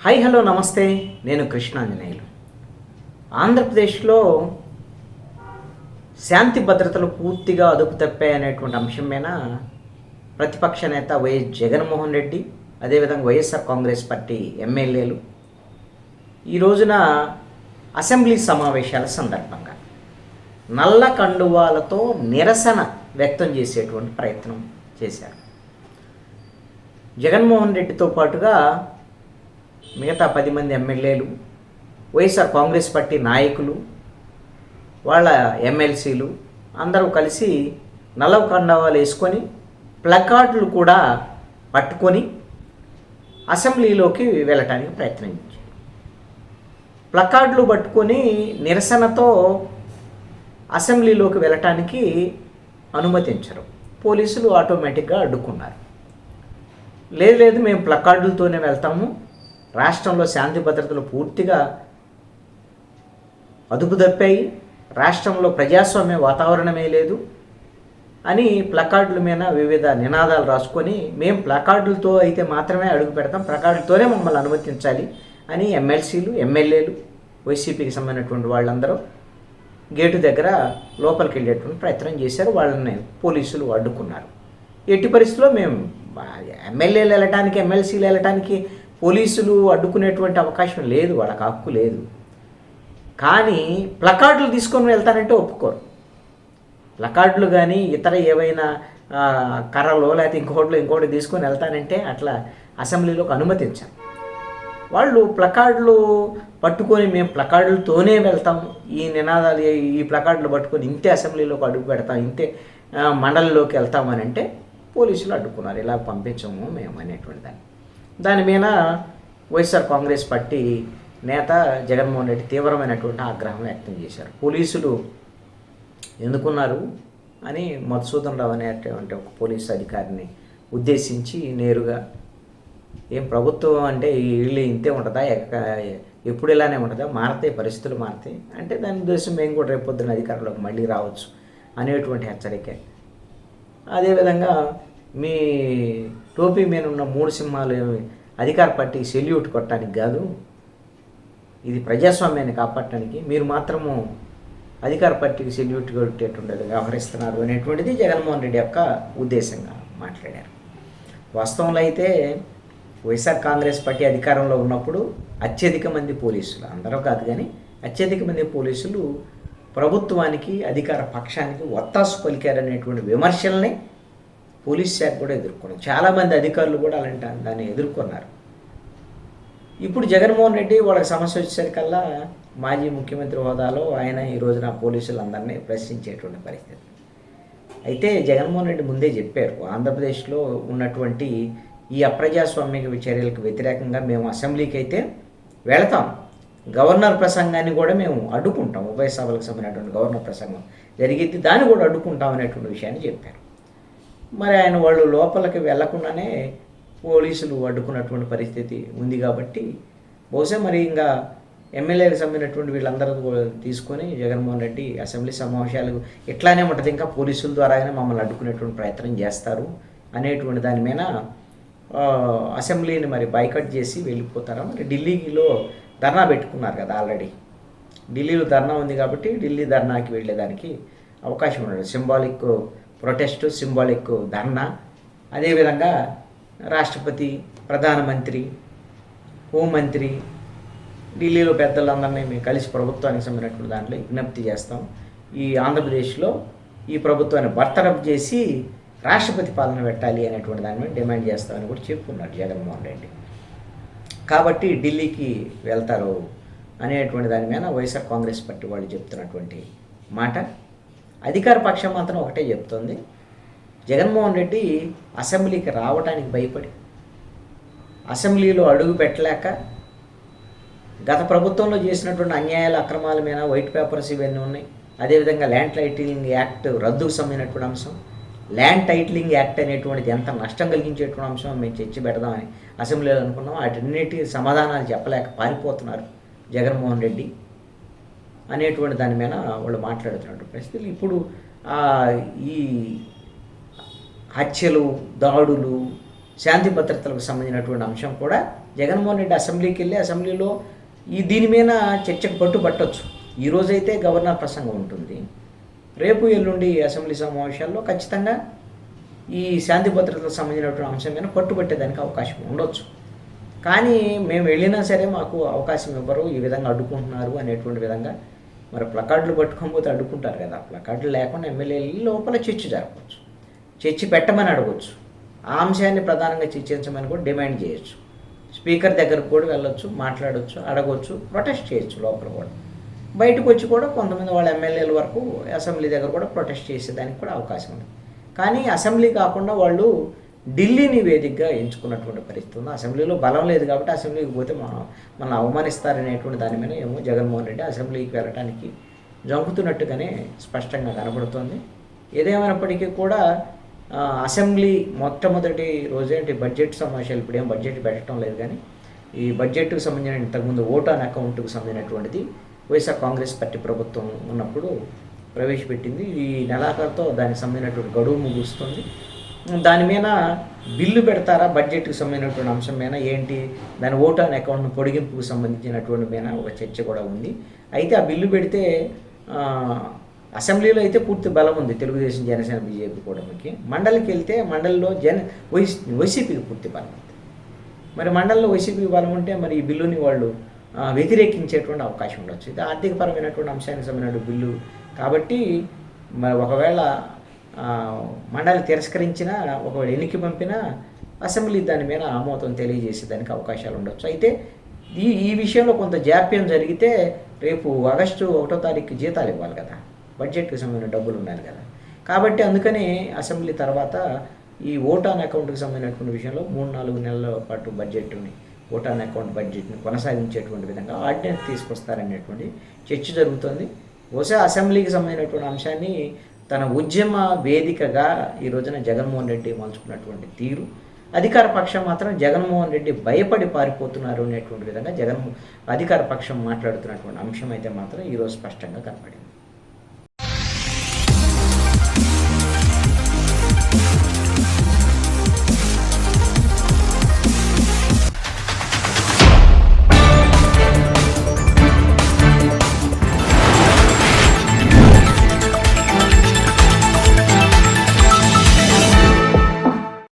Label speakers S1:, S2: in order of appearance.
S1: Hi hello నమస్తే. నేను కృష్ణాంజనేయులు. ఆంధ్రప్రదేశ్లో శాంతి భద్రతలు పూర్తిగా అదుపు తప్పాయి అనేటువంటి అంశం మీద ప్రతిపక్ష నేత వైఎస్ జగన్మోహన్ రెడ్డి, అదేవిధంగా వైఎస్ఆర్ కాంగ్రెస్ పార్టీ ఎమ్మెల్యేలు ఈ రోజున అసెంబ్లీ సమావేశాల సందర్భంగా నల్ల కండువాలతో నిరసన వ్యక్తం చేసేటువంటి ప్రయత్నం చేశారు. జగన్మోహన్ రెడ్డితో పాటుగా మిగతా 10 మంది ఎమ్మెల్యేలు, వైఎస్ఆర్ కాంగ్రెస్ పార్టీ నాయకులు, వాళ్ళ ఎమ్మెల్సీలు అందరూ కలిసి నల్ల కండువాలు వేసుకొని ప్లకార్డులు కూడా పట్టుకొని అసెంబ్లీలోకి వెళ్ళటానికి ప్రయత్నించారు. ప్లకార్డులు పట్టుకొని నిరసనతో అసెంబ్లీలోకి వెళ్ళటానికి అనుమతించరు. పోలీసులు ఆటోమేటిక్గా అడ్డుకున్నారు. లేదు మేము ప్లకార్డులతోనే వెళ్తాము, రాష్ట్రంలో శాంతి భద్రతలు పూర్తిగా అదుపు తప్పాయి, రాష్ట్రంలో ప్రజాస్వామ్య వాతావరణమే లేదు అని ప్లకార్డుల మీద వివిధ నినాదాలు రాసుకొని మేము ప్లకార్డులతో అయితే మాత్రమే అడుగు పెడతాం, ప్లకార్డులతోనే మమ్మల్ని అనుమతించాలి అని ఎమ్మెల్సీలు, ఎమ్మెల్యేలు, వైసీపీకి సంబంధించినటువంటి వాళ్ళందరూ గేటు దగ్గర లోపలికి వెళ్ళేటువంటి ప్రయత్నం చేశారు. వాళ్ళని పోలీసులు అడ్డుకున్నారు. ఎట్టి పరిస్థితుల్లో మేము ఎమ్మెల్యేలు వెళ్ళటానికి, ఎమ్మెల్సీలు వెళ్ళటానికి పోలీసులు అడ్డుకునేటువంటి అవకాశం లేదు, వాళ్ళకి హక్కు లేదు. కానీ ప్లకార్డులు తీసుకొని వెళ్తారంటే ఒప్పుకోరు. ప్లకార్డులు కానీ ఇతర ఏవైనా కర్రలో లేకపోతే ఇంకోటి తీసుకొని వెళ్తానంటే అట్లా అసెంబ్లీలోకి అనుమతించారు. వాళ్ళు ప్లకార్డులు పట్టుకొని మేము ప్లకార్డులతోనే వెళ్తాము, ఈ నినాదాలు ఈ ప్లకార్డులు పట్టుకొని ఇంతే అసెంబ్లీలోకి అడుగు పెడతాం, ఇంతే మండలిలోకి వెళ్తామని అంటే పోలీసులు అడ్డుకున్నారు. ఇలా పంపించము మేము అనేటువంటి దాని మీద వైఎస్ఆర్ కాంగ్రెస్ పార్టీ నేత జగన్మోహన్ రెడ్డి తీవ్రమైనటువంటి ఆగ్రహం వ్యక్తం చేశారు. పోలీసులు ఎందుకున్నారు అని మధుసూదన్ రావు అనేటువంటి ఒక పోలీసు అధికారిని ఉద్దేశించి నేరుగా, ఏం ప్రభుత్వం అంటే వీళ్ళు ఇంతే ఉంటుందా, ఎప్పుడు ఇలానే ఉంటుందా, మారతాయి, పరిస్థితులు మారతాయి అంటే దాని ఉద్దేశం మేము కూడా రేపొద్దున అధికారంలోకి మళ్ళీ రావచ్చు అనేటువంటి హెచ్చరిక. అదేవిధంగా మీ టోపీ మీద ఉన్న 3 సింహాలు అధికార పార్టీకి సెల్యూట్ కొట్టడానికి కాదు, ఇది ప్రజాస్వామ్యాన్ని కాపాడటానికి, మీరు మాత్రము అధికార పార్టీకి సెల్యూట్ కొట్టేటువంటిది వ్యవహరిస్తున్నారు అనేటువంటిది జగన్మోహన్ రెడ్డి యొక్క ఉద్దేశంగా మాట్లాడారు. వాస్తవంలో అయితే వైఎస్ఆర్ కాంగ్రెస్ పార్టీ అధికారంలో ఉన్నప్పుడు అత్యధిక మంది పోలీసులు, అందరూ కాదు కానీ అత్యధిక మంది పోలీసులు ప్రభుత్వానికి, అధికార పక్షానికి ఒత్తాసు పలికారనేటువంటి విమర్శల్ని పోలీస్ శాఖ కూడా ఎదుర్కొన్నారు. చాలామంది అధికారులు కూడా అలాంటి దాన్ని ఎదుర్కొన్నారు. ఇప్పుడు జగన్మోహన్ రెడ్డి వాళ్ళకి సమస్య వచ్చేసరికల్లా మాజీ ముఖ్యమంత్రి హోదాలో ఆయన ఈ రోజున పోలీసులందరినీ ప్రశ్నించేటువంటి పరిస్థితి. అయితే జగన్మోహన్ రెడ్డి ముందే చెప్పారు, ఆంధ్రప్రదేశ్లో ఉన్నటువంటి ఈ అప్రజాస్వామిక చర్యలకు వ్యతిరేకంగా మేము అసెంబ్లీకి అయితే వెళతాం, గవర్నర్ ప్రసంగాన్ని కూడా మేము అడ్డుకుంటాం, ఉభయ సభలకు సంబంధించినటువంటి గవర్నర్ ప్రసంగం జరిగింది, దాన్ని కూడా అడ్డుకుంటాం అనేటువంటి విషయాన్ని చెప్పారు. మరి ఆయన వాళ్ళు లోపలికి వెళ్లకుండానే పోలీసులు అడ్డుకున్నటువంటి పరిస్థితి ఉంది. కాబట్టి బహుశా మరి ఇంకా ఎమ్మెల్యేలకు సంబంధించినటువంటి వీళ్ళందరూ తీసుకొని జగన్మోహన్ రెడ్డి అసెంబ్లీ సమావేశాలు ఇట్లానే ఉంటుంది, ఇంకా పోలీసుల ద్వారానే మమ్మల్ని అడ్డుకునేటువంటి ప్రయత్నం చేస్తారు అనేటువంటి దాని మీద అసెంబ్లీని మరి బైకట్ చేసి వెళ్ళిపోతారా. మరి ఢిల్లీలో ధర్నా పెట్టుకున్నారు కదా, ఆల్రెడీ ఢిల్లీలో ధర్నా ఉంది కాబట్టి ఢిల్లీ ధర్నాకి వెళ్ళేదానికి అవకాశం ఉండదు. సింబాలిక్ ప్రొటెస్ట్, సింబాలిక్ ధర్నా. అదేవిధంగా రాష్ట్రపతి, ప్రధానమంత్రి, హోంమంత్రి, ఢిల్లీలో పెద్దలందరినీ మేము కలిసి ప్రభుత్వానికి సంబంధించినటువంటి దాంట్లో విజ్ఞప్తి చేస్తాం, ఈ ఆంధ్రప్రదేశ్లో ఈ ప్రభుత్వాన్ని బర్తరఫ్ చేసి రాష్ట్రపతి పాలన పెట్టాలి అనేటువంటి దాని మీద డిమాండ్ చేస్తామని కూడా చెప్పుకున్నారు జగన్మోహన్ రెడ్డి. కాబట్టి ఢిల్లీకి వెళ్తారు అనేటువంటి దాని మీద వైఎస్ఆర్ కాంగ్రెస్ పార్టీ వాళ్ళు చెప్తున్నటువంటి మాట. అధికార పక్షం మాత్రం ఒకటే చెప్తుంది, జగన్మోహన్ రెడ్డి అసెంబ్లీకి రావడానికి భయపడి, అసెంబ్లీలో అడుగు పెట్టలేక, గత ప్రభుత్వంలో చేసినటువంటి అన్యాయాల, అక్రమాల మీద వైట్ పేపర్స్ ఇవన్నీ ఉన్నాయి. అదేవిధంగా ల్యాండ్ టైటిలింగ్ యాక్ట్ రద్దుకు సంబంధించినటువంటి అంశం, ల్యాండ్ టైటిలింగ్ యాక్ట్ అనేటువంటిది ఎంత నష్టం కలిగించేటువంటి అంశం మేము చర్చ పెడదామని అసెంబ్లీలో అనుకున్నాం. వాటిన్నిటి సమాధానాలు చెప్పలేక పారిపోతున్నారు జగన్మోహన్ రెడ్డి అనేటువంటి దాని మీద వాళ్ళు మాట్లాడుతున్నటువంటి పరిస్థితులు. ఇప్పుడు ఈ హత్యలు, దాడులు, శాంతి భద్రతలకు సంబంధించినటువంటి అంశం కూడా జగన్మోహన్ రెడ్డి అసెంబ్లీకి వెళ్ళి అసెంబ్లీలో దీని మీద చర్చకు పట్టొచ్చు. ఈరోజైతే గవర్నర్ ప్రసంగం ఉంటుంది, రేపు ఎల్లుండి అసెంబ్లీ సమావేశాల్లో ఖచ్చితంగా ఈ శాంతి భద్రతలకు సంబంధించినటువంటి అంశం మీద పట్టుబట్టేదానికి అవకాశం ఉండొచ్చు. కానీ మేము వెళ్ళినా సరే మాకు అవకాశం ఇవ్వరు, ఈ విధంగా అడ్డుకుంటున్నారు అనేటువంటి విధంగా. మరి ప్లకార్డులు పట్టుకోకపోతే అడ్డుకుంటారు కదా, ప్లకార్డులు లేకుండా ఎమ్మెల్యేలు లోపల చర్చ జరపవచ్చు, చర్చ పెట్టమని అడగవచ్చు, ఆ అంశాన్ని ప్రధానంగా చర్చించమని కూడా డిమాండ్ చేయొచ్చు. స్పీకర్ దగ్గరకు కూడా వెళ్ళొచ్చు, మాట్లాడవచ్చు, అడగవచ్చు, ప్రొటెస్ట్ చేయొచ్చు. లోపల కూడా బయటకు వచ్చి కూడా కొంతమంది వాళ్ళ ఎమ్మెల్యేల వరకు అసెంబ్లీ దగ్గర కూడా ప్రొటెస్ట్ చేసేదానికి కూడా అవకాశం ఉంది. కానీ అసెంబ్లీ కాకుండా వాళ్ళు ఢిల్లీని వేదికగా ఎంచుకున్నటువంటి పరిస్థితి ఉంది. అసెంబ్లీలో బలం లేదు కాబట్టి అసెంబ్లీకి పోతే మనల్ని అవమానిస్తారనేటువంటి దాని మీద ఏమో జగన్మోహన్ రెడ్డి అసెంబ్లీకి వెళ్ళడానికి జంకుతున్నట్టుగానే స్పష్టంగా కనబడుతోంది. ఏదేమైనప్పటికీ కూడా అసెంబ్లీ మొట్టమొదటి రోజేంటి బడ్జెట్ సమావేశాలు, ఇప్పుడు ఏం బడ్జెట్ పెట్టడం లేదు, కానీ ఈ బడ్జెట్కు సంబంధించిన ఇంతకుముందు ఓట్ ఆన్ అకౌంట్కు సంబంధించినటువంటిది వైఎస్ఆర్ కాంగ్రెస్ పార్టీ ప్రభుత్వం ఉన్నప్పుడు ప్రవేశపెట్టింది. ఈ నెలాఖరుతో దానికి సంబంధించినటువంటి గడువు ముగుస్తుంది. దాని మీద బిల్లు పెడతారా, బడ్జెట్కి సంబంధించినటువంటి అంశం మీద ఏంటి, దాని ఓట్ ఆన్ అకౌంట్ పొడిగింపుకు సంబంధించినటువంటి మీద ఒక చర్చ కూడా ఉంది. అయితే ఆ బిల్లు పెడితే అసెంబ్లీలో అయితే పూర్తి బలం ఉంది తెలుగుదేశం, జనసేన, బీజేపీ కూడా. మండలికి వెళ్తే మండలిలో వైసీపీకి పూర్తి బలం ఉంది. మరి మండలిలో వైసీపీ బలం ఉంటే మరి ఈ బిల్లుని వాళ్ళు వ్యతిరేకించేటువంటి అవకాశం ఉండొచ్చు. ఇది ఆర్థికపరమైనటువంటి అంశానికి సంబంధించిన బిల్లు కాబట్టి మరి ఒకవేళ మండలి తిరస్కరించినా, ఒకవేళ ఎన్నిక పంపినా అసెంబ్లీ దాని మీద ఆమోదం తెలియజేసేదానికి అవకాశాలు ఉండొచ్చు. అయితే ఈ విషయంలో కొంత జాప్యం జరిగితే రేపు ఆగస్టు 1వ తారీఖు జీతాలు ఇవ్వాలి కదా, బడ్జెట్కి సంబంధించిన డబ్బులు ఉండాలి కదా. కాబట్టి అందుకని అసెంబ్లీ తర్వాత ఈ ఓట్ ఆన్ అకౌంట్కి సంబంధించినటువంటి విషయంలో 3-4 నెలల పాటు బడ్జెట్ని, ఓట్ ఆన్ అకౌంట్ బడ్జెట్ని కొనసాగించేటువంటి విధంగా ఆర్డినెన్స్ తీసుకొస్తారనేటువంటి చర్చ జరుగుతుంది. బహుశా అసెంబ్లీకి సంబంధించినటువంటి అంశాన్ని తన ఉద్యమ వేదికగా ఈ రోజున జగన్మోహన్ రెడ్డి మలుచుకున్నటువంటి తీరు, అధికార పక్షం మాత్రం జగన్మోహన్ రెడ్డి భయపడి పారిపోతున్నారు అనేటువంటి విధంగా అధికార పక్షం మాట్లాడుతున్నటువంటి అంశం అయితే మాత్రం ఈరోజు స్పష్టంగా కనపడింది.